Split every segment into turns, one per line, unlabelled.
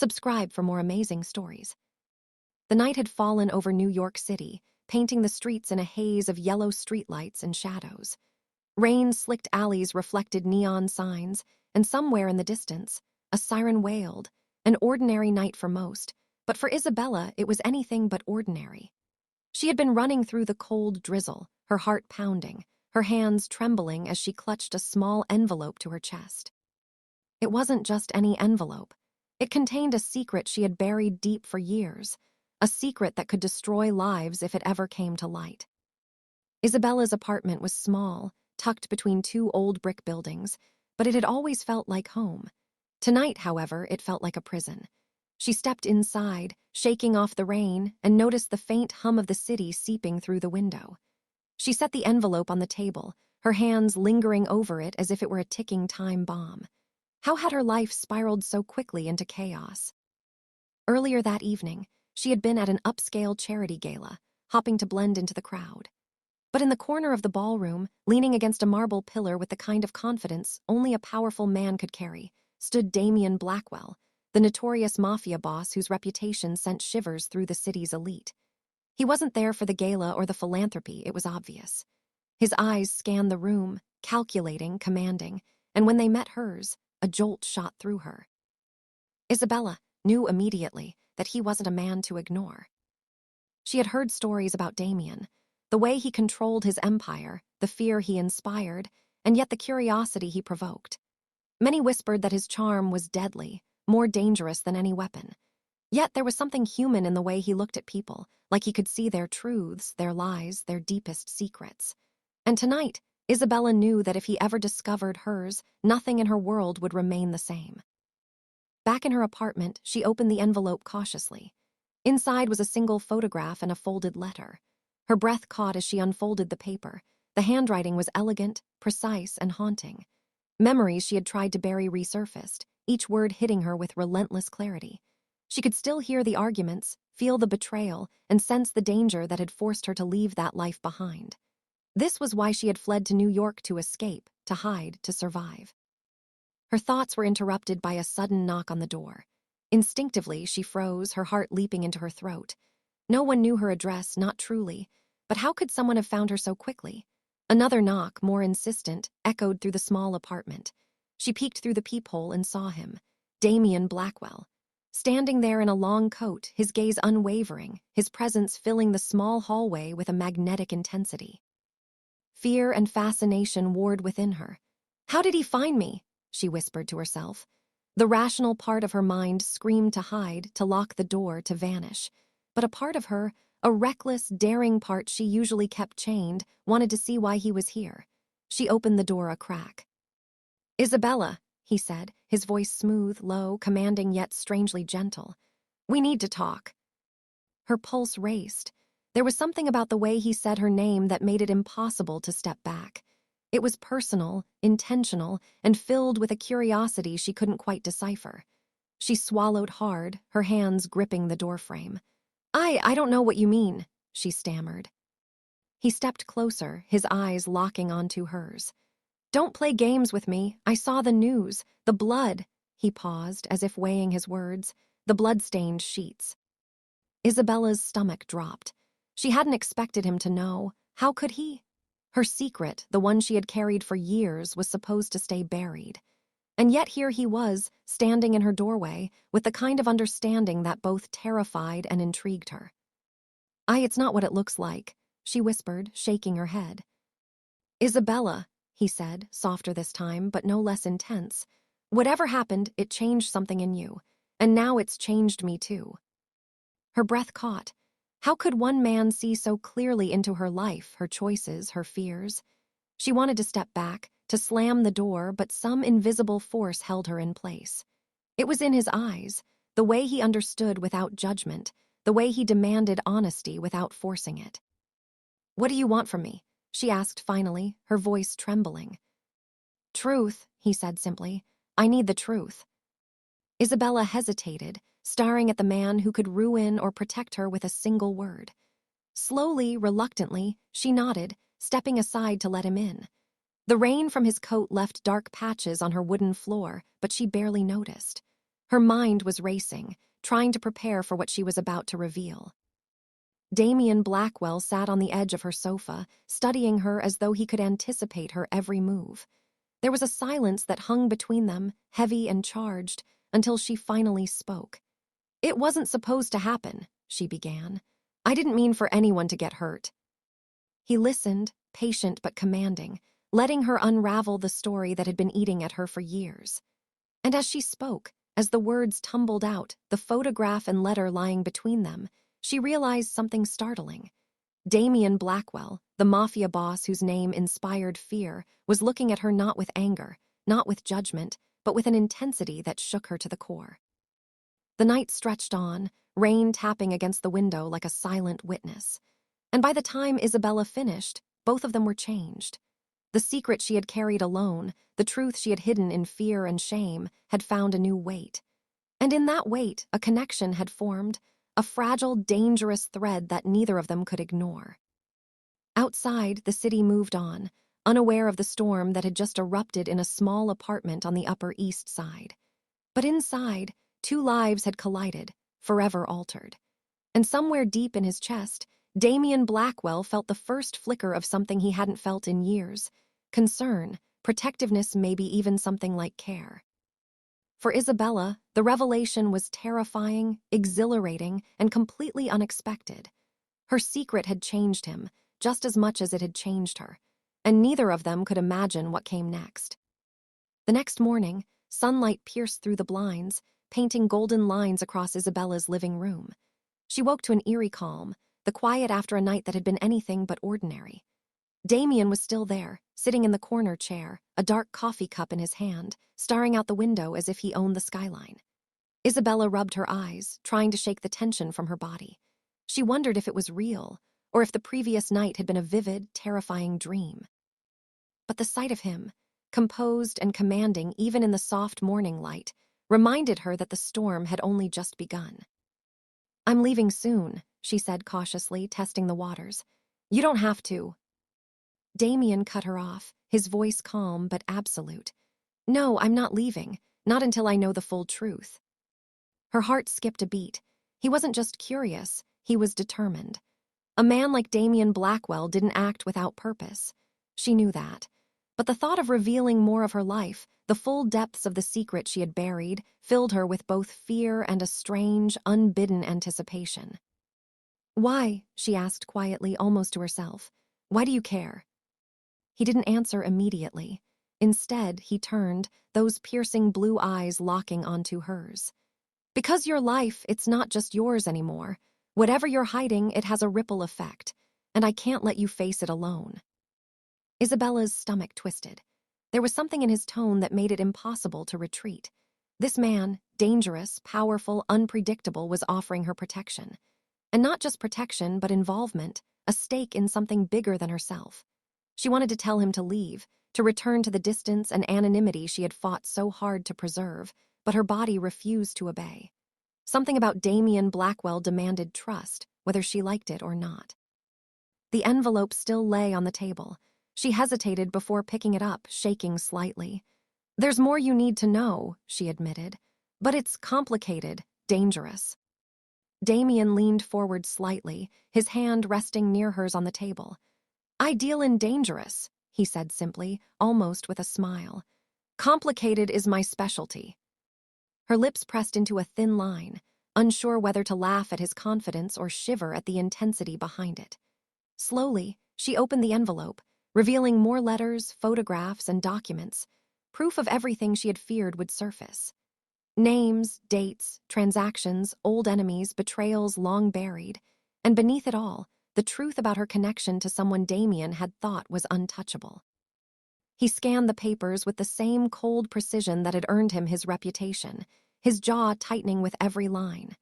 Subscribe for more amazing stories. The night had fallen over New York City, painting the streets in a haze of yellow streetlights and shadows. Rain-slicked alleys reflected neon signs, and somewhere in the distance, a siren wailed, an ordinary night for most, but for Isabella it was anything but ordinary. She had been running through the cold drizzle, her heart pounding, her hands trembling as she clutched a small envelope to her chest. It wasn't just any envelope. It contained a secret she had buried deep for years, a secret that could destroy lives if it ever came to light. Isabella's apartment was small, tucked between two old brick buildings, but it had always felt like home. Tonight, however, it felt like a prison. She stepped inside, shaking off the rain, and noticed the faint hum of the city seeping through the window. She set the envelope on the table, her hands lingering over it as if it were a ticking time bomb. How had her life spiraled so quickly into chaos? Earlier that evening, she had been at an upscale charity gala, hoping to blend into the crowd. But in the corner of the ballroom, leaning against a marble pillar with the kind of confidence only a powerful man could carry, stood Damien Blackwell, the notorious mafia boss whose reputation sent shivers through the city's elite. He wasn't there for the gala or the philanthropy, it was obvious. His eyes scanned the room, calculating, commanding, and when they met hers, a jolt shot through her. Isabella knew immediately that he wasn't a man to ignore. She had heard stories about Damien, the way he controlled his empire, the fear he inspired, and yet the curiosity he provoked. Many whispered that his charm was deadly, more dangerous than any weapon. Yet there was something human in the way he looked at people, like he could see their truths, their lies, their deepest secrets. And tonight, Isabella knew that if he ever discovered hers, nothing in her world would remain the same. Back in her apartment, she opened the envelope cautiously. Inside was a single photograph and a folded letter. Her breath caught as she unfolded the paper. The handwriting was elegant, precise, and haunting. Memories she had tried to bury resurfaced, each word hitting her with relentless clarity. She could still hear the arguments, feel the betrayal, and sense the danger that had forced her to leave that life behind. This was why she had fled to New York to escape, to hide, to survive. Her thoughts were interrupted by a sudden knock on the door. Instinctively, she froze, her heart leaping into her throat. No one knew her address, not truly, but how could someone have found her so quickly? Another knock, more insistent, echoed through the small apartment. She peeked through the peephole and saw him, Damien Blackwell. Standing there in a long coat, his gaze unwavering, his presence filling the small hallway with a magnetic intensity. Fear and fascination warred within her. "How did he find me?" she whispered to herself. The rational part of her mind screamed to hide, to lock the door, to vanish. But a part of her, a reckless, daring part she usually kept chained, wanted to see why he was here. She opened the door a crack. "Isabella," he said, his voice smooth, low, commanding yet strangely gentle. "We need to talk." Her pulse raced. There was something about the way he said her name that made it impossible to step back. It was personal, intentional, and filled with a curiosity she couldn't quite decipher. She swallowed hard, her hands gripping the doorframe. I don't know what you mean," she stammered. He stepped closer, his eyes locking onto hers. "Don't play games with me. I saw the news. The blood." He paused, as if weighing his words. The blood-stained sheets. Isabella's stomach dropped. She hadn't expected him to know. How could he? Her secret, the one she had carried for years, was supposed to stay buried. And yet here he was, standing in her doorway, with the kind of understanding that both terrified and intrigued her. It's not what it looks like," she whispered, shaking her head. "Isabella," he said, softer this time, but no less intense. "Whatever happened, it changed something in you. And now it's changed me too." Her breath caught. How could one man see so clearly into her life, her choices, her fears? She wanted to step back, to slam the door, but some invisible force held her in place. It was in his eyes, the way he understood without judgment, the way he demanded honesty without forcing it. "What do you want from me?" she asked finally, her voice trembling. "Truth," he said simply. "I need the truth." Isabella hesitated, staring at the man who could ruin or protect her with a single word. Slowly, reluctantly, she nodded, stepping aside to let him in. The rain from his coat left dark patches on her wooden floor, but she barely noticed. Her mind was racing, trying to prepare for what she was about to reveal. Damien Blackwell sat on the edge of her sofa, studying her as though he could anticipate her every move. There was a silence that hung between them, heavy and charged, until she finally spoke. "It wasn't supposed to happen," she began. "I didn't mean for anyone to get hurt." He listened, patient but commanding, letting her unravel the story that had been eating at her for years. And as she spoke, as the words tumbled out, the photograph and letter lying between them, she realized something startling. Damien Blackwell, the Mafia boss whose name inspired fear, was looking at her not with anger, not with judgment, but with an intensity that shook her to the core. The night stretched on, rain tapping against the window like a silent witness. And by the time Isabella finished, both of them were changed. The secret she had carried alone, the truth she had hidden in fear and shame, had found a new weight. And in that weight, a connection had formed, a fragile, dangerous thread that neither of them could ignore. Outside, the city moved on, unaware of the storm that had just erupted in a small apartment on the Upper East Side. But inside, two lives had collided, forever altered. And somewhere deep in his chest, Damien Blackwell felt the first flicker of something he hadn't felt in years: concern, protectiveness, maybe even something like care. For Isabella, the revelation was terrifying, exhilarating, and completely unexpected. Her secret had changed him, just as much as it had changed her, and neither of them could imagine what came next. The next morning, sunlight pierced through the blinds, painting golden lines across Isabella's living room. She woke to an eerie calm, the quiet after a night that had been anything but ordinary. Damien was still there, sitting in the corner chair, a dark coffee cup in his hand, staring out the window as if he owned the skyline. Isabella rubbed her eyes, trying to shake the tension from her body. She wondered if it was real, or if the previous night had been a vivid, terrifying dream. But the sight of him, composed and commanding even in the soft morning light, reminded her that the storm had only just begun. "I'm leaving soon," she said cautiously, testing the waters. "You don't have to." Damien cut her off, his voice calm but absolute. "No, I'm not leaving, not until I know the full truth." Her heart skipped a beat. He wasn't just curious, he was determined. A man like Damien Blackwell didn't act without purpose. She knew that. But the thought of revealing more of her life, the full depths of the secret she had buried, filled her with both fear and a strange, unbidden anticipation. "Why?" she asked quietly, almost to herself. "Why do you care?" He didn't answer immediately. Instead, he turned, those piercing blue eyes locking onto hers. "Because your life, it's not just yours anymore. Whatever you're hiding, it has a ripple effect, and I can't let you face it alone." Isabella's stomach twisted. There was something in his tone that made it impossible to retreat. This man, dangerous, powerful, unpredictable, was offering her protection. And not just protection, but involvement, a stake in something bigger than herself. She wanted to tell him to leave, to return to the distance and anonymity she had fought so hard to preserve, but her body refused to obey. Something about Damien Blackwell demanded trust, whether she liked it or not. The envelope still lay on the table. She hesitated before picking it up, shaking slightly. "There's more you need to know," she admitted. "But it's complicated, dangerous." Damien leaned forward slightly, his hand resting near hers on the table. "I deal in dangerous," he said simply, almost with a smile. "Complicated is my specialty." Her lips pressed into a thin line, unsure whether to laugh at his confidence or shiver at the intensity behind it. Slowly, she opened the envelope, revealing more letters, photographs, and documents, proof of everything she had feared would surface. Names, dates, transactions, old enemies, betrayals long buried, and beneath it all, the truth about her connection to someone Damien had thought was untouchable. He scanned the papers with the same cold precision that had earned him his reputation, his jaw tightening with every line.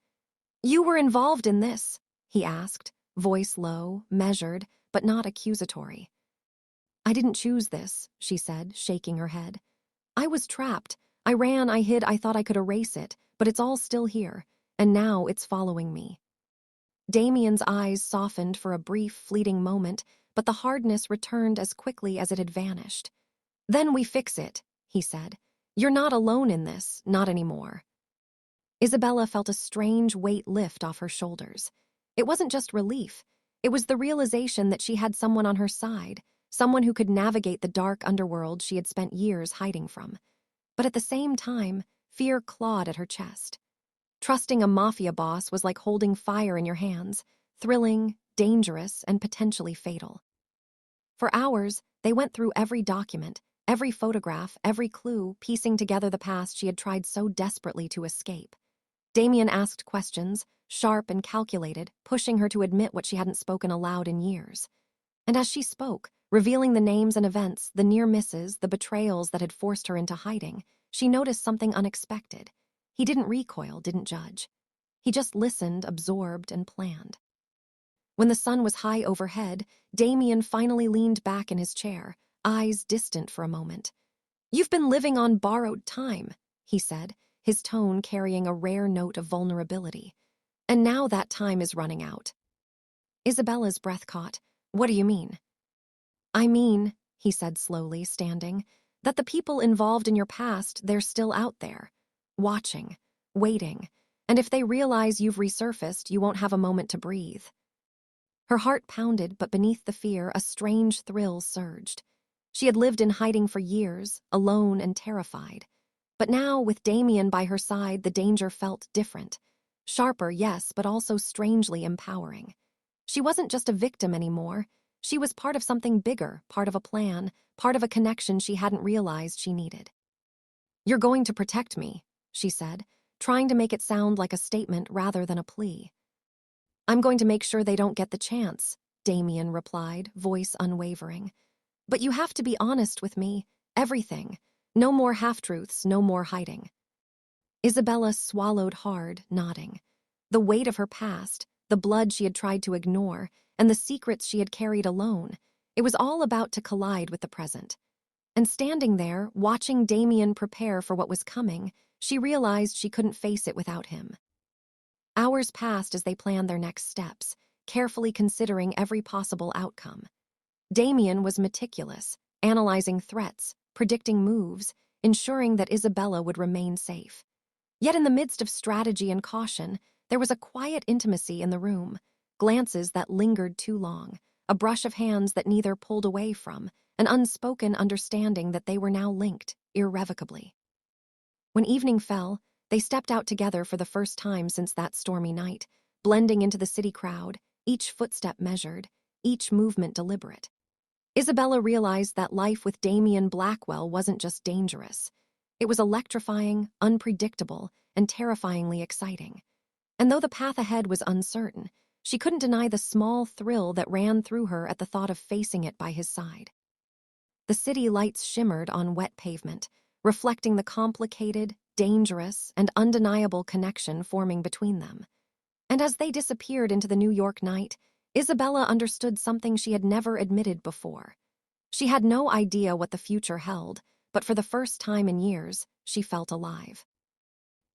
"You were involved in this?" he asked, voice low, measured, but not accusatory. "I didn't choose this," she said, shaking her head. "I was trapped. I ran, I hid, I thought I could erase it, but it's all still here, and now it's following me." Damien's eyes softened for a brief, fleeting moment, but the hardness returned as quickly as it had vanished. "Then we fix it," he said. "You're not alone in this, not anymore." Isabella felt a strange weight lift off her shoulders. It wasn't just relief. It was the realization that she had someone on her side, someone who could navigate the dark underworld she had spent years hiding from. But at the same time, fear clawed at her chest. Trusting a mafia boss was like holding fire in your hands, thrilling, dangerous, and potentially fatal. For hours, they went through every document, every photograph, every clue, piecing together the past she had tried so desperately to escape. Damien asked questions, sharp and calculated, pushing her to admit what she hadn't spoken aloud in years. And as she spoke, revealing the names and events, the near misses, the betrayals that had forced her into hiding, she noticed something unexpected. He didn't recoil, didn't judge. He just listened, absorbed, and planned. When the sun was high overhead, Damien finally leaned back in his chair, eyes distant for a moment. "You've been living on borrowed time," he said, his tone carrying a rare note of vulnerability. "And now that time is running out." Isabella's breath caught. "What do you mean?" "I mean," he said slowly, standing, "that the people involved in your past, they're still out there, watching, waiting, and if they realize you've resurfaced, you won't have a moment to breathe." Her heart pounded, but beneath the fear, a strange thrill surged. She had lived in hiding for years, alone and terrified. But now, with Damien by her side, the danger felt different. Sharper, yes, but also strangely empowering. She wasn't just a victim anymore. She was part of something bigger, part of a plan, part of a connection she hadn't realized she needed. "You're going to protect me," she said, trying to make it sound like a statement rather than a plea. "I'm going to make sure they don't get the chance," Damien replied, voice unwavering. "But you have to be honest with me. Everything. No more half-truths, no more hiding." Isabella swallowed hard, nodding. The weight of her past, the blood she had tried to ignore, and the secrets she had carried alone, it was all about to collide with the present. And standing there, watching Damien prepare for what was coming, she realized she couldn't face it without him. Hours passed as they planned their next steps, carefully considering every possible outcome. Damien was meticulous, analyzing threats, predicting moves, ensuring that Isabella would remain safe. Yet in the midst of strategy and caution, there was a quiet intimacy in the room, glances that lingered too long, a brush of hands that neither pulled away from, an unspoken understanding that they were now linked, irrevocably. When evening fell, they stepped out together for the first time since that stormy night, blending into the city crowd, each footstep measured, each movement deliberate. Isabella realized that life with Damien Blackwell wasn't just dangerous. It was electrifying, unpredictable, and terrifyingly exciting. And though the path ahead was uncertain, she couldn't deny the small thrill that ran through her at the thought of facing it by his side. The city lights shimmered on wet pavement, reflecting the complicated, dangerous, and undeniable connection forming between them. And as they disappeared into the New York night, Isabella understood something she had never admitted before. She had no idea what the future held, but for the first time in years, she felt alive.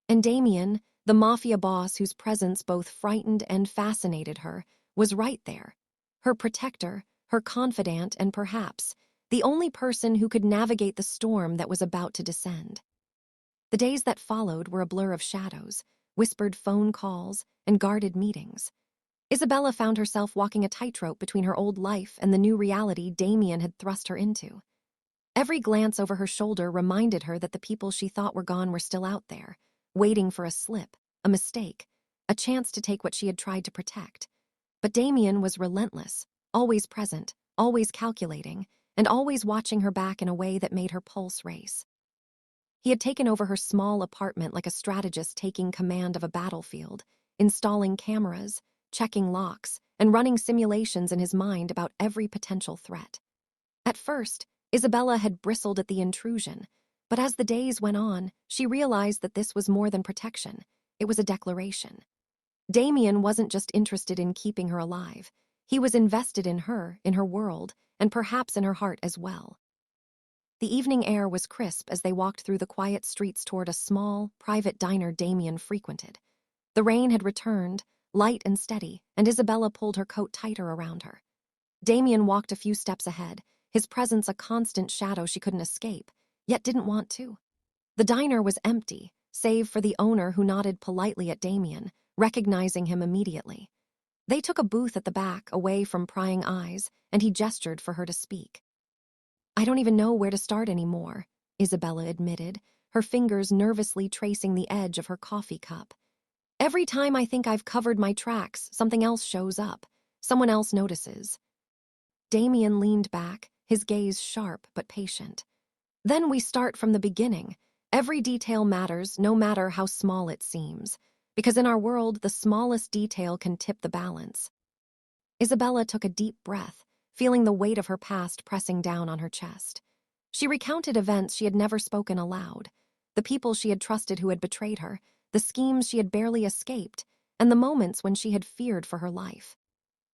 And Damien, the mafia boss whose presence both frightened and fascinated her, was right there. Her protector, her confidant, and perhaps the only person who could navigate the storm that was about to descend. The days that followed were a blur of shadows, whispered phone calls, and guarded meetings. Isabella found herself walking a tightrope between her old life and the new reality Damien had thrust her into. Every glance over her shoulder reminded her that the people she thought were gone were still out there, waiting for a slip, a mistake, a chance to take what she had tried to protect. But Damien was relentless, always present, always calculating, and always watching her back in a way that made her pulse race. He had taken over her small apartment like a strategist taking command of a battlefield, installing cameras, checking locks, and running simulations in his mind about every potential threat. At first, Isabella had bristled at the intrusion, but as the days went on, she realized that this was more than protection. It was a declaration. Damien wasn't just interested in keeping her alive. He was invested in her world, and perhaps in her heart as well. The evening air was crisp as they walked through the quiet streets toward a small, private diner Damien frequented. The rain had returned, light and steady, and Isabella pulled her coat tighter around her. Damien walked a few steps ahead, his presence a constant shadow she couldn't escape, yet didn't want to. The diner was empty, save for the owner who nodded politely at Damien, recognizing him immediately. They took a booth at the back, away from prying eyes, and he gestured for her to speak. "I don't even know where to start anymore," Isabella admitted, her fingers nervously tracing the edge of her coffee cup. "Every time I think I've covered my tracks, something else shows up. Someone else notices." Damien leaned back, his gaze sharp but patient. "Then we start from the beginning. Every detail matters, no matter how small it seems. Because in our world, the smallest detail can tip the balance." Isabella took a deep breath, feeling the weight of her past pressing down on her chest. She recounted events she had never spoken aloud, the people she had trusted who had betrayed her, the schemes she had barely escaped, and the moments when she had feared for her life.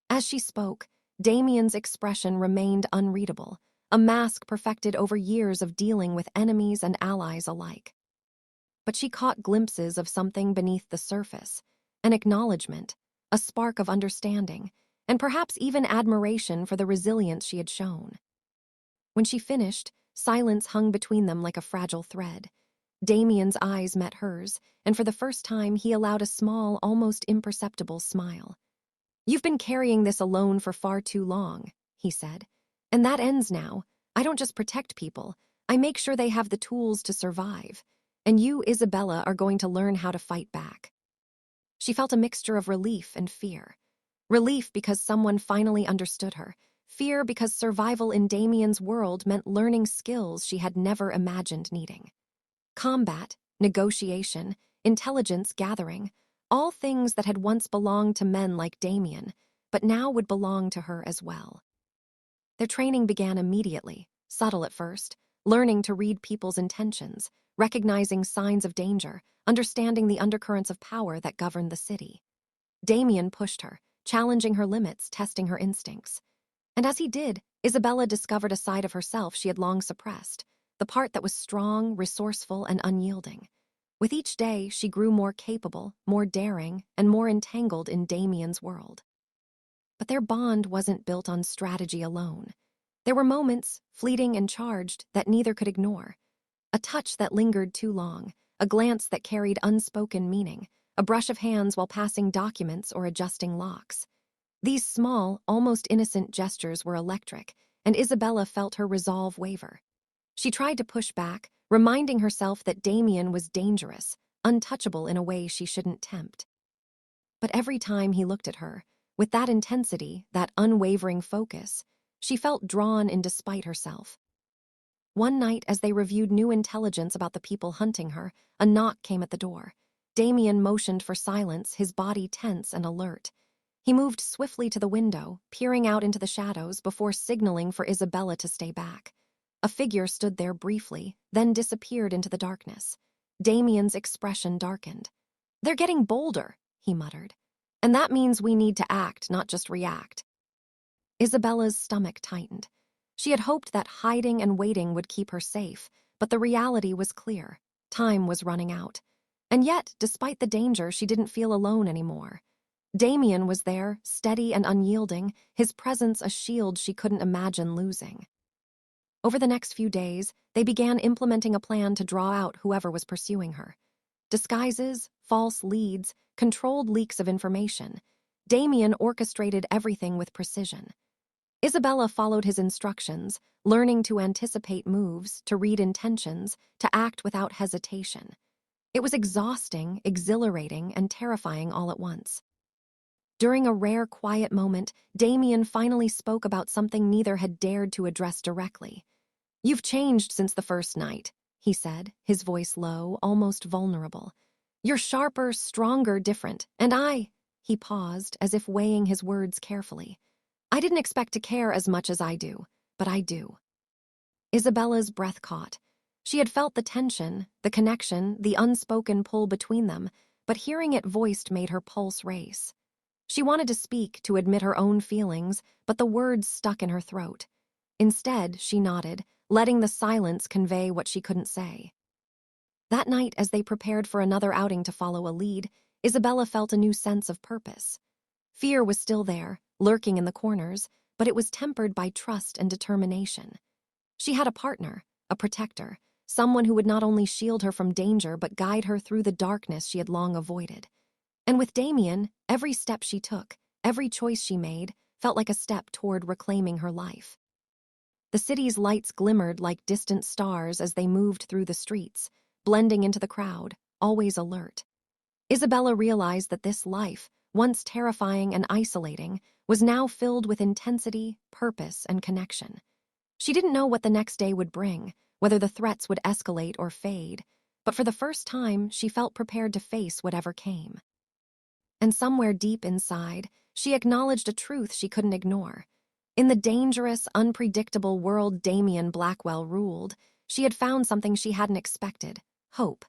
As she spoke, Damien's expression remained unreadable, a mask perfected over years of dealing with enemies and allies alike. But she caught glimpses of something beneath the surface, an acknowledgement, a spark of understanding, and perhaps even admiration for the resilience she had shown. When she finished, silence hung between them like a fragile thread. Damien's eyes met hers, and for the first time he allowed a small, almost imperceptible smile. "You've been carrying this alone for far too long," he said. "And that ends now. I don't just protect people, I make sure they have the tools to survive. And you, Isabella, are going to learn how to fight back." She felt a mixture of relief and fear. Relief because someone finally understood her. Fear because survival in Damien's world meant learning skills she had never imagined needing. Combat, negotiation, intelligence gathering, all things that had once belonged to men like Damien, but now would belong to her as well. Their training began immediately, subtle at first, learning to read people's intentions, recognizing signs of danger, understanding the undercurrents of power that governed the city. Damien pushed her, challenging her limits, testing her instincts. And as he did, Isabella discovered a side of herself she had long suppressed, the part that was strong, resourceful, and unyielding. With each day, she grew more capable, more daring, and more entangled in Damien's world. But their bond wasn't built on strategy alone. There were moments, fleeting and charged, that neither could ignore. A touch that lingered too long, a glance that carried unspoken meaning, a brush of hands while passing documents or adjusting locks. These small, almost innocent gestures were electric, and Isabella felt her resolve waver. She tried to push back, reminding herself that Damien was dangerous, untouchable in a way she shouldn't tempt. But every time he looked at her, with that intensity, that unwavering focus, she felt drawn in despite herself. One night, as they reviewed new intelligence about the people hunting her, a knock came at the door. Damien motioned for silence, his body tense and alert. He moved swiftly to the window, peering out into the shadows before signaling for Isabella to stay back. A figure stood there briefly, then disappeared into the darkness. Damien's expression darkened. "They're getting bolder," he muttered. "And that means we need to act, not just react." Isabella's stomach tightened. She had hoped that hiding and waiting would keep her safe, but the reality was clear. Time was running out. And yet, despite the danger, she didn't feel alone anymore. Damien was there, steady and unyielding, his presence a shield she couldn't imagine losing. Over the next few days, they began implementing a plan to draw out whoever was pursuing her. Disguises, false leads, controlled leaks of information. Damien orchestrated everything with precision. Isabella followed his instructions, learning to anticipate moves, to read intentions, to act without hesitation. It was exhausting, exhilarating, and terrifying all at once. During a rare quiet moment, Damien finally spoke about something neither had dared to address directly. "You've changed since the first night," he said, his voice low, almost vulnerable. "You're sharper, stronger, different, and He paused, as if weighing his words carefully. "I didn't expect to care as much as I do, but I do." Isabella's breath caught. She had felt the tension, the connection, the unspoken pull between them, but hearing it voiced made her pulse race. She wanted to speak, to admit her own feelings, but the words stuck in her throat. Instead, she nodded, letting the silence convey what she couldn't say. That night, as they prepared for another outing to follow a lead, Isabella felt a new sense of purpose. Fear was still there, lurking in the corners, but it was tempered by trust and determination. She had a partner, a protector, someone who would not only shield her from danger but guide her through the darkness she had long avoided. And with Damien, every step she took, every choice she made, felt like a step toward reclaiming her life. The city's lights glimmered like distant stars as they moved through the streets, blending into the crowd, always alert. Isabella realized that this life, once terrifying and isolating, was now filled with intensity, purpose, and connection. She didn't know what the next day would bring, whether the threats would escalate or fade, but for the first time, she felt prepared to face whatever came. And somewhere deep inside, she acknowledged a truth she couldn't ignore. In the dangerous, unpredictable world Damien Blackwell ruled, she had found something she hadn't expected: hope.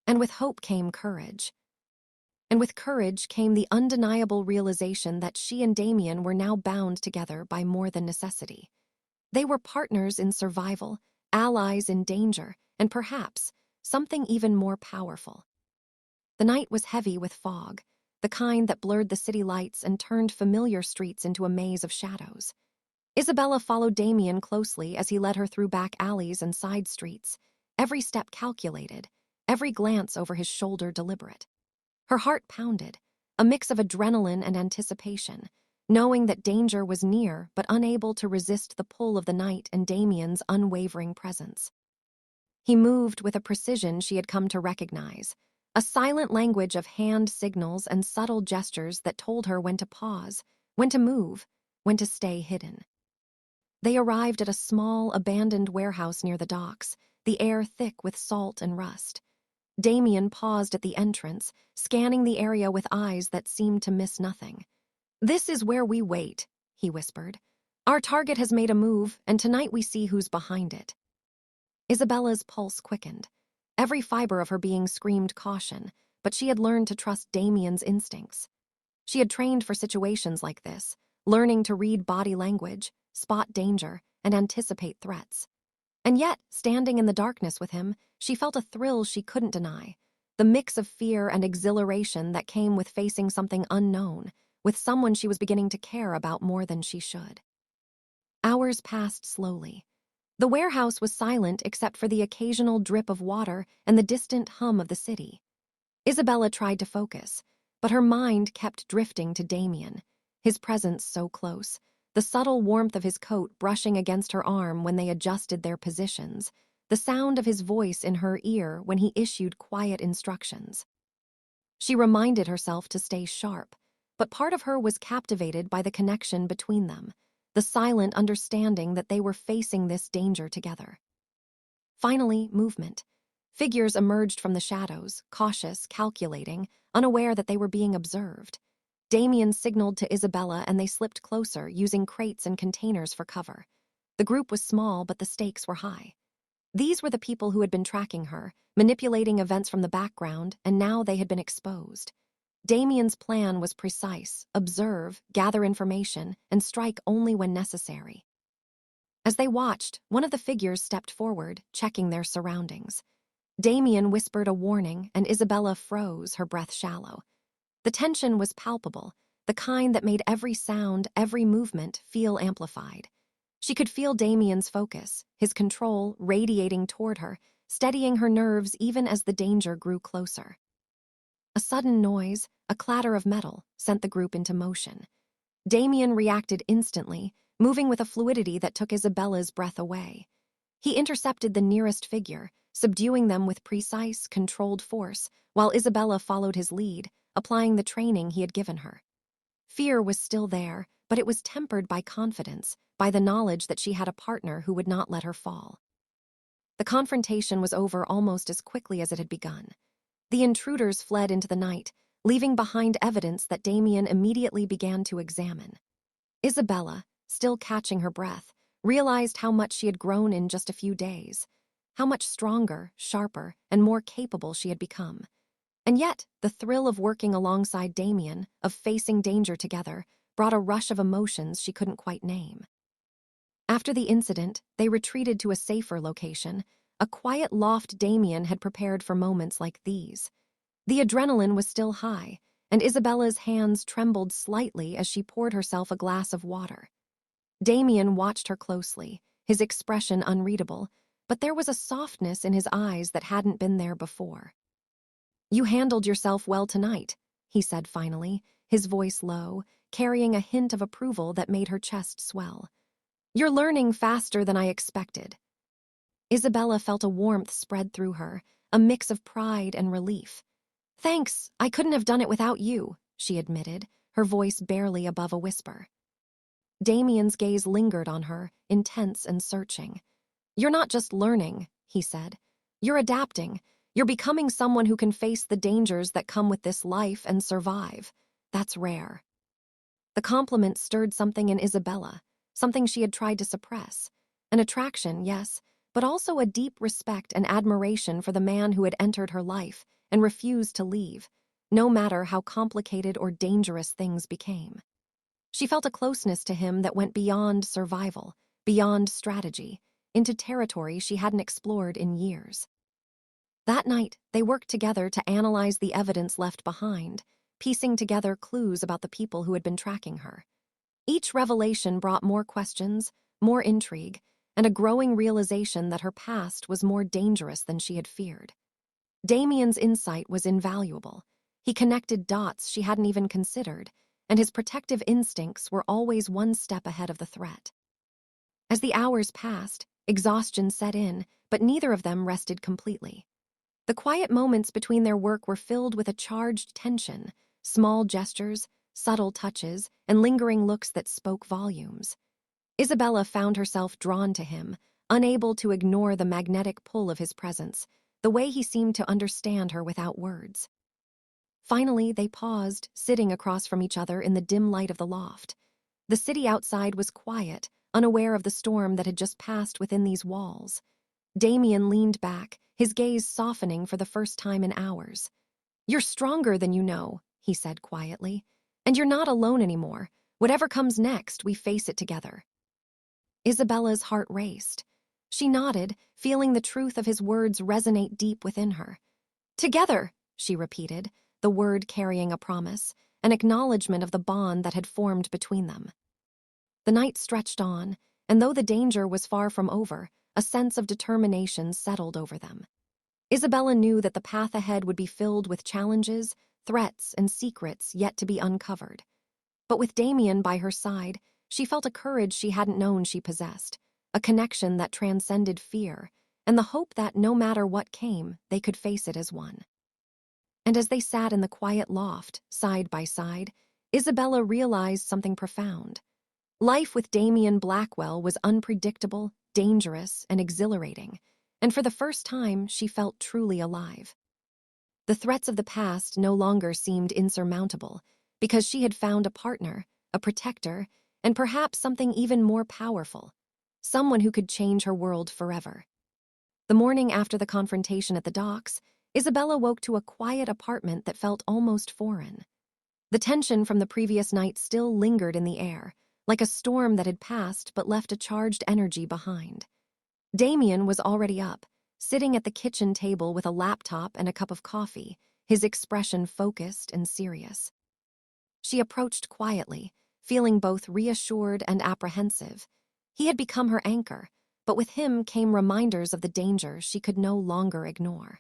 And with hope came courage. And with courage came the undeniable realization that she and Damien were now bound together by more than necessity. They were partners in survival, allies in danger, and perhaps something even more powerful. The night was heavy with fog, the kind that blurred the city lights and turned familiar streets into a maze of shadows. Isabella followed Damien closely as he led her through back alleys and side streets, every step calculated, every glance over his shoulder deliberate. Her heart pounded, a mix of adrenaline and anticipation, knowing that danger was near but unable to resist the pull of the night and Damien's unwavering presence. He moved with a precision she had come to recognize, a silent language of hand signals and subtle gestures that told her when to pause, when to move, when to stay hidden. They arrived at a small, abandoned warehouse near the docks, the air thick with salt and rust. Damien paused at the entrance, scanning the area with eyes that seemed to miss nothing. "This is where we wait," he whispered. "Our target has made a move, and tonight we see who's behind it." Isabella's pulse quickened. Every fiber of her being screamed caution, but she had learned to trust Damien's instincts. She had trained for situations like this, learning to read body language, spot danger, and anticipate threats. And yet, standing in the darkness with him, she felt a thrill she couldn't deny, the mix of fear and exhilaration that came with facing something unknown, with someone she was beginning to care about more than she should. Hours passed slowly. The warehouse was silent except for the occasional drip of water and the distant hum of the city. Isabella tried to focus, but her mind kept drifting to Damien, his presence so close, the subtle warmth of his coat brushing against her arm when they adjusted their positions, the sound of his voice in her ear when he issued quiet instructions. She reminded herself to stay sharp, but part of her was captivated by the connection between them, the silent understanding that they were facing this danger together. Finally, movement. Figures emerged from the shadows, cautious, calculating, unaware that they were being observed. Damien signaled to Isabella and they slipped closer, using crates and containers for cover. The group was small, but the stakes were high. These were the people who had been tracking her, manipulating events from the background, and now they had been exposed. Damien's plan was precise: observe, gather information, and strike only when necessary. As they watched, one of the figures stepped forward, checking their surroundings. Damien whispered a warning, and Isabella froze, her breath shallow. The tension was palpable, the kind that made every sound, every movement feel amplified. She could feel Damien's focus, his control radiating toward her, steadying her nerves even as the danger grew closer. A sudden noise, a clatter of metal, sent the group into motion. Damien reacted instantly, moving with a fluidity that took Isabella's breath away. He intercepted the nearest figure, subduing them with precise, controlled force, while Isabella followed his lead, applying the training he had given her. Fear was still there, but it was tempered by confidence, by the knowledge that she had a partner who would not let her fall. The confrontation was over almost as quickly as it had begun. The intruders fled into the night, leaving behind evidence that Damien immediately began to examine. Isabella, still catching her breath, realized how much she had grown in just a few days, how much stronger, sharper, and more capable she had become. And yet, the thrill of working alongside Damien, of facing danger together, brought a rush of emotions she couldn't quite name. After the incident, they retreated to a safer location, a quiet loft Damien had prepared for moments like these. The adrenaline was still high, and Isabella's hands trembled slightly as she poured herself a glass of water. Damien watched her closely, his expression unreadable, but there was a softness in his eyes that hadn't been there before. "You handled yourself well tonight," he said finally, his voice low, carrying a hint of approval that made her chest swell. "You're learning faster than I expected." Isabella felt a warmth spread through her, a mix of pride and relief. "Thanks, I couldn't have done it without you," she admitted, her voice barely above a whisper. Damien's gaze lingered on her, intense and searching. "You're not just learning," he said. "You're adapting. You're becoming someone who can face the dangers that come with this life and survive. That's rare." The compliment stirred something in Isabella, something she had tried to suppress. An attraction, yes, but also a deep respect and admiration for the man who had entered her life and refused to leave, no matter how complicated or dangerous things became. She felt a closeness to him that went beyond survival, beyond strategy, into territory she hadn't explored in years. That night, they worked together to analyze the evidence left behind, piecing together clues about the people who had been tracking her. Each revelation brought more questions, more intrigue, and a growing realization that her past was more dangerous than she had feared. Damien's insight was invaluable. He connected dots she hadn't even considered, and his protective instincts were always one step ahead of the threat. As the hours passed, exhaustion set in, but neither of them rested completely. The quiet moments between their work were filled with a charged tension, small gestures, subtle touches, and lingering looks that spoke volumes. Isabella found herself drawn to him, unable to ignore the magnetic pull of his presence, the way he seemed to understand her without words. Finally, they paused, sitting across from each other in the dim light of the loft. The city outside was quiet, unaware of the storm that had just passed within these walls. Damien leaned back, his gaze softening for the first time in hours. "You're stronger than you know," he said quietly. "And you're not alone anymore. Whatever comes next, we face it together." Isabella's heart raced. She nodded, feeling the truth of his words resonate deep within her. "Together," she repeated, the word carrying a promise, an acknowledgement of the bond that had formed between them. The night stretched on, and though the danger was far from over, a sense of determination settled over them. Isabella knew that the path ahead would be filled with challenges, threats, and secrets yet to be uncovered. But with Damien by her side, she felt a courage she hadn't known she possessed, a connection that transcended fear, and the hope that no matter what came, they could face it as one. And as they sat in the quiet loft, side by side, Isabella realized something profound. Life with Damien Blackwell was unpredictable, dangerous, and exhilarating, and for the first time, she felt truly alive. The threats of the past no longer seemed insurmountable, because she had found a partner, a protector, and perhaps something even more powerful, someone who could change her world forever. The morning after the confrontation at the docks, Isabella woke to a quiet apartment that felt almost foreign. The tension from the previous night still lingered in the air, like a storm that had passed but left a charged energy behind. Damien was already up, sitting at the kitchen table with a laptop and a cup of coffee, his expression focused and serious. She approached quietly, feeling both reassured and apprehensive. He had become her anchor, but with him came reminders of the danger she could no longer ignore.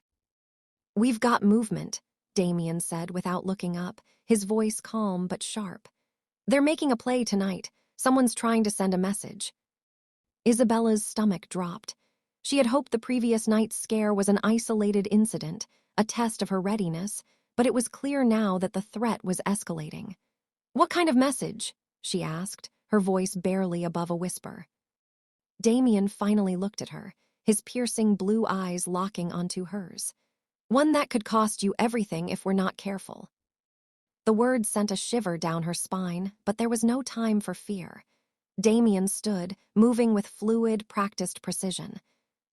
"We've got movement," Damien said without looking up, his voice calm but sharp. "They're making a play tonight. Someone's trying to send a message." Isabella's stomach dropped. She had hoped the previous night's scare was an isolated incident, a test of her readiness, but it was clear now that the threat was escalating. "What kind of message?" she asked, her voice barely above a whisper. Damien finally looked at her, his piercing blue eyes locking onto hers. "One that could cost you everything if we're not careful." The words sent a shiver down her spine, but there was no time for fear. Damien stood, moving with fluid, practiced precision.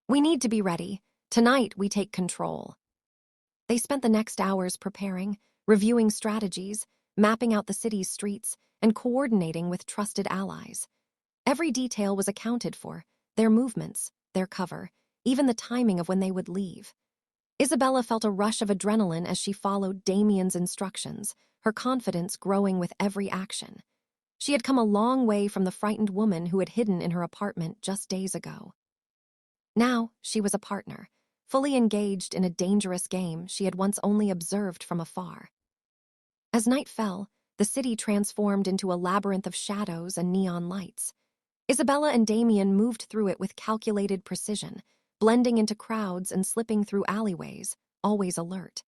"We need to be ready. Tonight, we take control." They spent the next hours preparing, reviewing strategies, mapping out the city's streets, and coordinating with trusted allies. Every detail was accounted for, their movements, their cover, even the timing of when they would leave. Isabella felt a rush of adrenaline as she followed Damien's instructions, her confidence growing with every action. She had come a long way from the frightened woman who had hidden in her apartment just days ago. Now, she was a partner, fully engaged in a dangerous game she had once only observed from afar. As night fell, the city transformed into a labyrinth of shadows and neon lights. Isabella and Damien moved through it with calculated precision, blending into crowds and slipping through alleyways, always alert.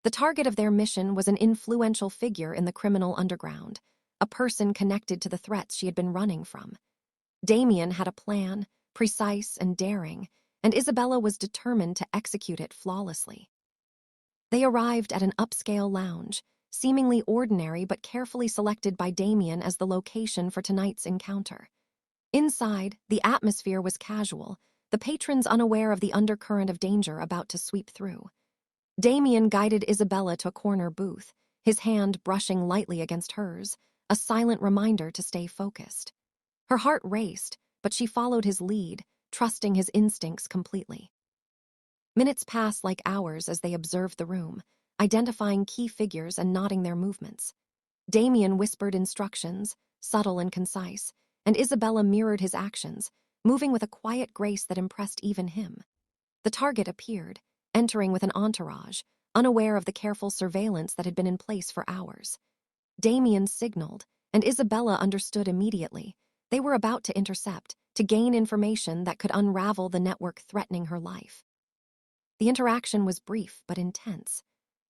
The target of their mission was an influential figure in the criminal underground, a person connected to the threats she had been running from. Damien had a plan, precise and daring, and Isabella was determined to execute it flawlessly. They arrived at an upscale lounge, seemingly ordinary but carefully selected by Damien as the location for tonight's encounter. Inside, the atmosphere was casual, the patrons unaware of the undercurrent of danger about to sweep through. Damien guided Isabella to a corner booth, his hand brushing lightly against hers, a silent reminder to stay focused. Her heart raced, but she followed his lead, trusting his instincts completely. Minutes passed like hours as they observed the room, identifying key figures and noting their movements. Damien whispered instructions, subtle and concise, and Isabella mirrored his actions, moving with a quiet grace that impressed even him. The target appeared, entering with an entourage, unaware of the careful surveillance that had been in place for hours. Damien signaled, and Isabella understood immediately. They were about to intercept, to gain information that could unravel the network threatening her life. The interaction was brief but intense.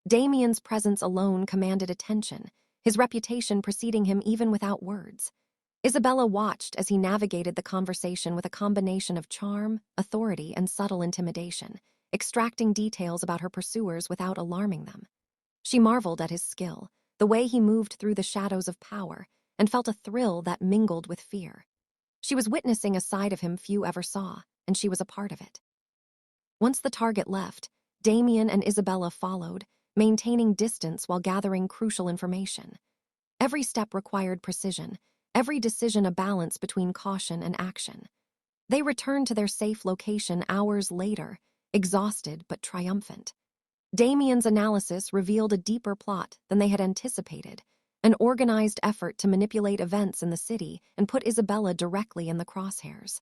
Damien's presence alone commanded attention, his reputation preceding him even without words. Isabella watched as he navigated the conversation with a combination of charm, authority, and subtle intimidation, extracting details about her pursuers without alarming them. She marveled at his skill, the way he moved through the shadows of power, and felt a thrill that mingled with fear. She was witnessing a side of him few ever saw, and she was a part of it. Once the target left, Damien and Isabella followed, maintaining distance while gathering crucial information. Every step required precision, every decision a balance between caution and action. They returned to their safe location hours later, exhausted but triumphant. Damien's analysis revealed a deeper plot than they had anticipated, an organized effort to manipulate events in the city and put Isabella directly in the crosshairs.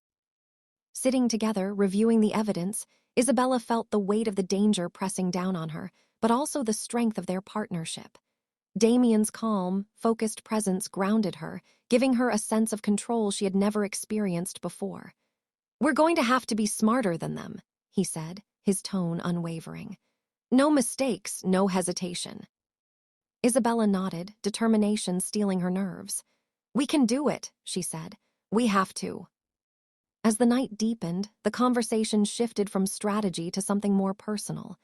Sitting together, reviewing the evidence, Isabella felt the weight of the danger pressing down on her, but also the strength of their partnership. Damien's calm, focused presence grounded her, giving her a sense of control she had never experienced before. "We're going to have to be smarter than them," he said, his tone unwavering. "No mistakes, no hesitation." Isabella nodded, determination stealing her nerves. "We can do it," she said. "We have to." As the night deepened, the conversation shifted from strategy to something more personal.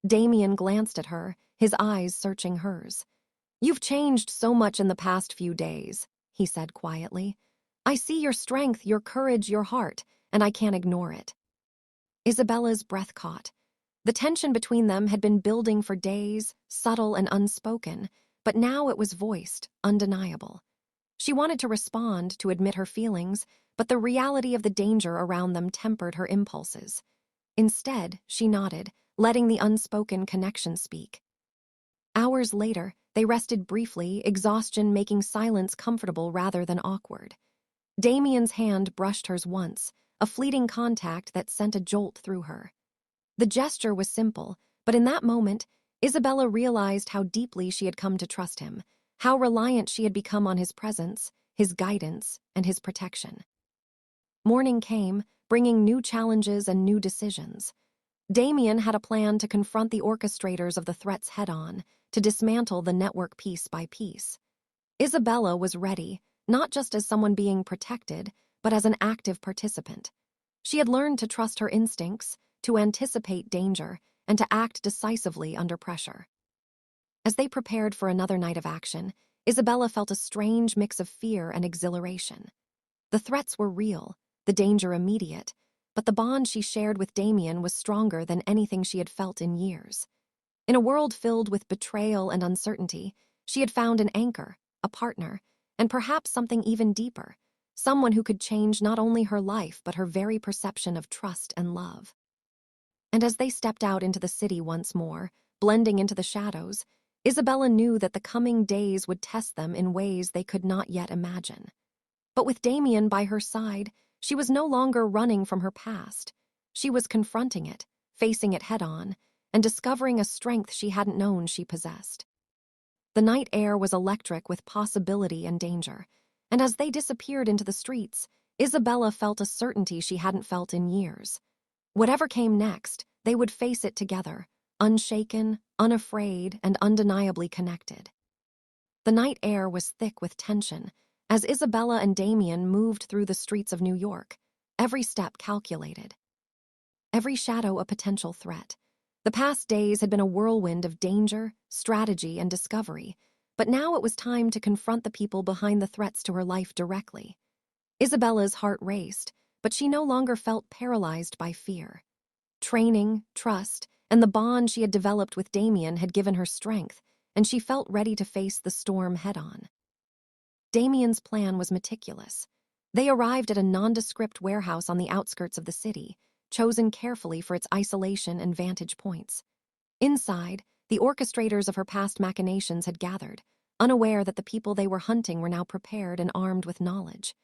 Damien glanced at her, his eyes searching hers. "You've changed so much in the past few days," he said quietly. "I see your strength, your courage, your heart, and I can't ignore it." Isabella's breath caught. The tension between them had been building for days, subtle and unspoken, but now it was voiced, undeniable. She wanted to respond, to admit her feelings, but the reality of the danger around them tempered her impulses. Instead, she nodded, letting the unspoken connection speak. Hours later, they rested briefly, exhaustion making silence comfortable rather than awkward. Damien's hand brushed hers once, a fleeting contact that sent a jolt through her. The gesture was simple, but in that moment, Isabella realized how deeply she had come to trust him, how reliant she had become on his presence, his guidance, and his protection. Morning came, bringing new challenges and new decisions. Damien had a plan to confront the orchestrators of the threats head-on, to dismantle the network piece by piece. Isabella was ready, not just as someone being protected, but as an active participant. She had learned to trust her instincts, to anticipate danger, and to act decisively under pressure. As they prepared for another night of action, Isabella felt a strange mix of fear and exhilaration. The threats were real, the danger immediate, but the bond she shared with Damien was stronger than anything she had felt in years. In a world filled with betrayal and uncertainty, she had found an anchor, a partner, and perhaps something even deeper, someone who could change not only her life but her very perception of trust and love. And as they stepped out into the city once more, blending into the shadows, Isabella knew that the coming days would test them in ways they could not yet imagine. But with Damien by her side, she was no longer running from her past. She was confronting it, facing it head-on, and discovering a strength she hadn't known she possessed. The night air was electric with possibility and danger, and as they disappeared into the streets, Isabella felt a certainty she hadn't felt in years. Whatever came next, they would face it together, unshaken, unafraid, and undeniably connected. The night air was thick with tension as Isabella and Damien moved through the streets of New York, every step calculated, every shadow a potential threat. The past days had been a whirlwind of danger, strategy, and discovery, but now it was time to confront the people behind the threats to her life directly. Isabella's heart raced, but she no longer felt paralyzed by fear. Training, trust, and the bond she had developed with Damien had given her strength, and she felt ready to face the storm head-on. Damien's plan was meticulous. They arrived at a nondescript warehouse on the outskirts of the city, chosen carefully for its isolation and vantage points. Inside, the orchestrators of her past machinations had gathered, unaware that the people they were hunting were now prepared and armed with knowledge.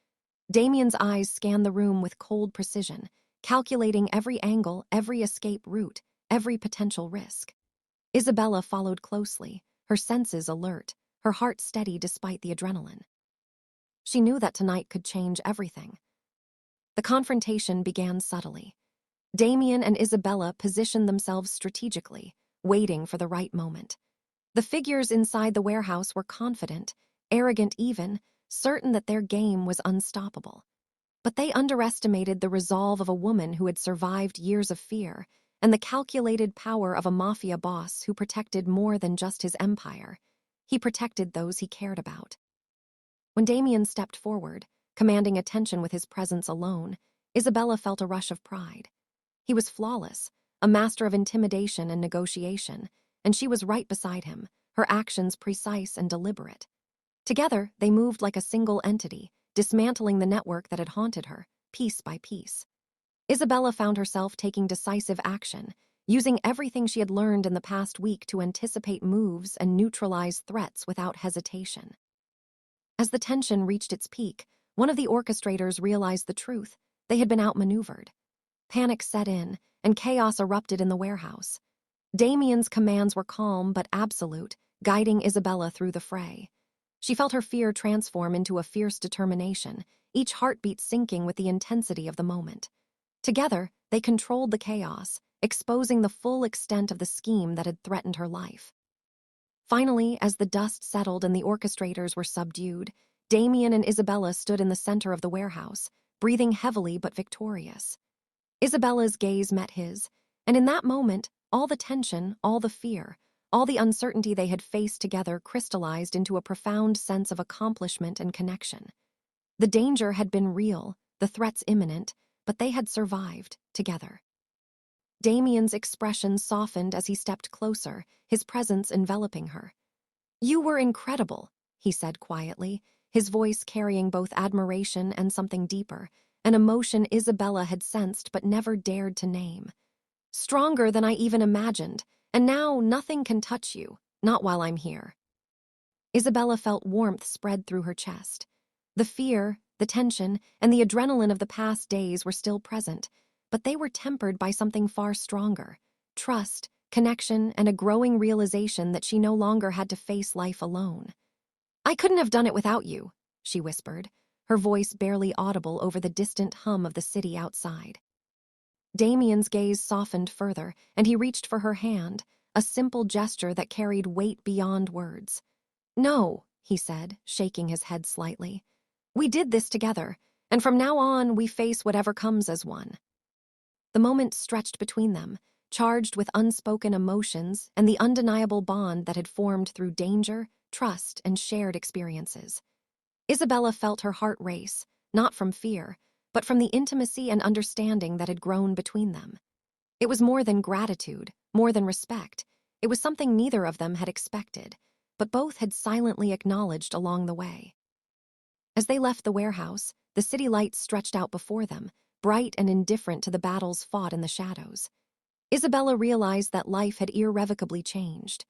Damien's eyes scanned the room with cold precision, calculating every angle, every escape route, every potential risk. Isabella followed closely, her senses alert, her heart steady despite the adrenaline. She knew that tonight could change everything. The confrontation began subtly. Damien and Isabella positioned themselves strategically, waiting for the right moment. The figures inside the warehouse were confident, arrogant even, certain that their game was unstoppable. But they underestimated the resolve of a woman who had survived years of fear and the calculated power of a mafia boss who protected more than just his empire. He protected those he cared about. When Damien stepped forward, commanding attention with his presence alone, Isabella felt a rush of pride. He was flawless, a master of intimidation and negotiation, and she was right beside him, her actions precise and deliberate. Together, they moved like a single entity, dismantling the network that had haunted her, piece by piece. Isabella found herself taking decisive action, using everything she had learned in the past week to anticipate moves and neutralize threats without hesitation. As the tension reached its peak, one of the orchestrators realized the truth. They had been outmaneuvered. Panic set in, and chaos erupted in the warehouse. Damien's commands were calm but absolute, guiding Isabella through the fray. She felt her fear transform into a fierce determination, each heartbeat syncing with the intensity of the moment. Together, they controlled the chaos, exposing the full extent of the scheme that had threatened her life. Finally, as the dust settled and the orchestrators were subdued, Damien and Isabella stood in the center of the warehouse, breathing heavily but victorious. Isabella's gaze met his, and in that moment, all the tension, all the fear, all the uncertainty they had faced together crystallized into a profound sense of accomplishment and connection. The danger had been real, the threats imminent, but they had survived, together. Damien's expression softened as he stepped closer, his presence enveloping her. "You were incredible," he said quietly, his voice carrying both admiration and something deeper, an emotion Isabella had sensed but never dared to name. "Stronger than I even imagined, and now nothing can touch you, not while I'm here." Isabella felt warmth spread through her chest. The fear, the tension, and the adrenaline of the past days were still present, but they were tempered by something far stronger: trust, connection, and a growing realization that she no longer had to face life alone. "I couldn't have done it without you," she whispered, her voice barely audible over the distant hum of the city outside. Damien's gaze softened further, and he reached for her hand, a simple gesture that carried weight beyond words. "No," he said, shaking his head slightly. "We did this together, and from now on we face whatever comes as one." The moment stretched between them, charged with unspoken emotions and the undeniable bond that had formed through danger, trust, and shared experiences. Isabella felt her heart race, not from fear, but from the intimacy and understanding that had grown between them. It was more than gratitude, more than respect. It was something neither of them had expected, but both had silently acknowledged along the way. As they left the warehouse, the city lights stretched out before them, bright and indifferent to the battles fought in the shadows. Isabella realized that life had irrevocably changed.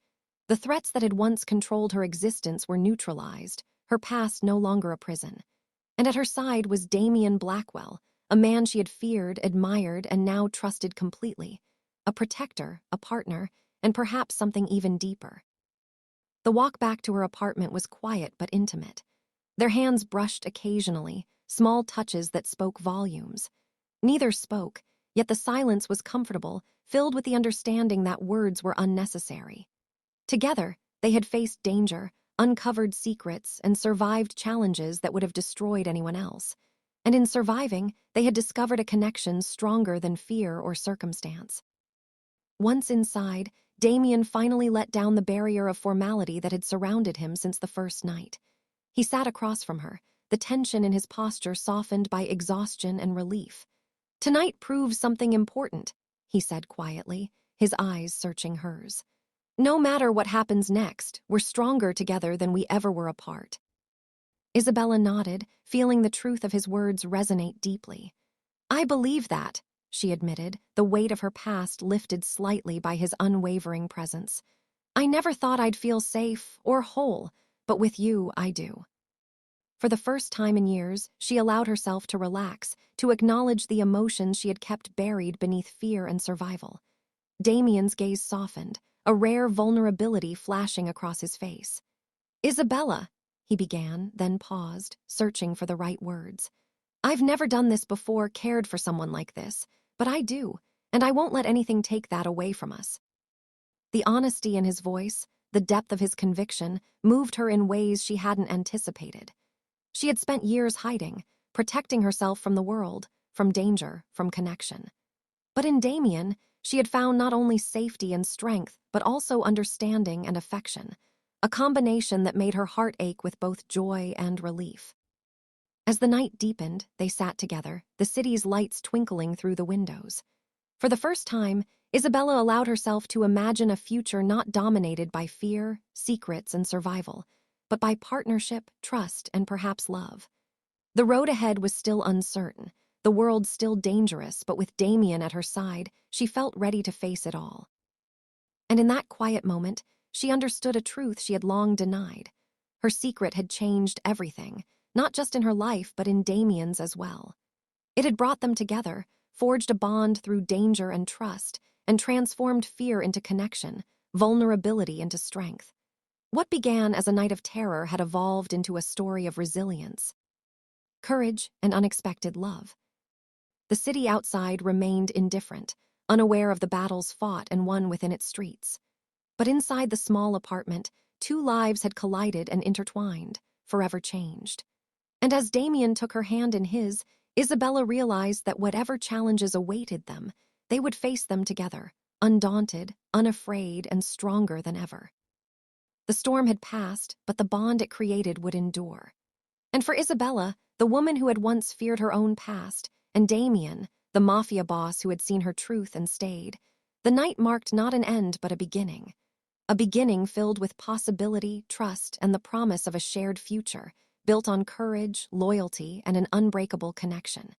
The threats that had once controlled her existence were neutralized, her past no longer a prison. And at her side was Damien Blackwell, a man she had feared, admired, and now trusted completely. A protector, a partner, and perhaps something even deeper. The walk back to her apartment was quiet but intimate. Their hands brushed occasionally, small touches that spoke volumes. Neither spoke, yet the silence was comfortable, filled with the understanding that words were unnecessary. Together, they had faced danger, uncovered secrets, and survived challenges that would have destroyed anyone else. And in surviving, they had discovered a connection stronger than fear or circumstance. Once inside, Damien finally let down the barrier of formality that had surrounded him since the first night. He sat across from her, the tension in his posture softened by exhaustion and relief. "Tonight proves something important," he said quietly, his eyes searching hers. "No matter what happens next, we're stronger together than we ever were apart." Isabella nodded, feeling the truth of his words resonate deeply. "I believe that," she admitted, the weight of her past lifted slightly by his unwavering presence. "I never thought I'd feel safe or whole, but with you, I do." For the first time in years, she allowed herself to relax, to acknowledge the emotions she had kept buried beneath fear and survival. Damien's gaze softened, a rare vulnerability flashing across his face. "Isabella," he began, then paused, searching for the right words. "I've never done this before, cared for someone like this, but I do, and I won't let anything take that away from us." The honesty in his voice, the depth of his conviction, moved her in ways she hadn't anticipated. She had spent years hiding, protecting herself from the world, from danger, from connection. But in Damien, she had found not only safety and strength, but also understanding and affection, a combination that made her heart ache with both joy and relief. As the night deepened, they sat together, the city's lights twinkling through the windows. For the first time, Isabella allowed herself to imagine a future not dominated by fear, secrets, and survival, but by partnership, trust, and perhaps love. The road ahead was still uncertain, the world still dangerous, but with Damien at her side, she felt ready to face it all. And in that quiet moment, she understood a truth she had long denied. Her secret had changed everything, not just in her life, but in Damien's as well. It had brought them together, forged a bond through danger and trust, and transformed fear into connection, vulnerability into strength. What began as a night of terror had evolved into a story of resilience, courage, and unexpected love. The city outside remained indifferent, unaware of the battles fought and won within its streets. But inside the small apartment, two lives had collided and intertwined, forever changed. And as Damien took her hand in his, Isabella realized that whatever challenges awaited them, they would face them together, undaunted, unafraid, and stronger than ever. The storm had passed, but the bond it created would endure. And for Isabella, the woman who had once feared her own past, and Damien, the Mafia boss who had seen her truth and stayed, the night marked not an end but a beginning filled with possibility, trust, and the promise of a shared future, built on courage, loyalty, and an unbreakable connection.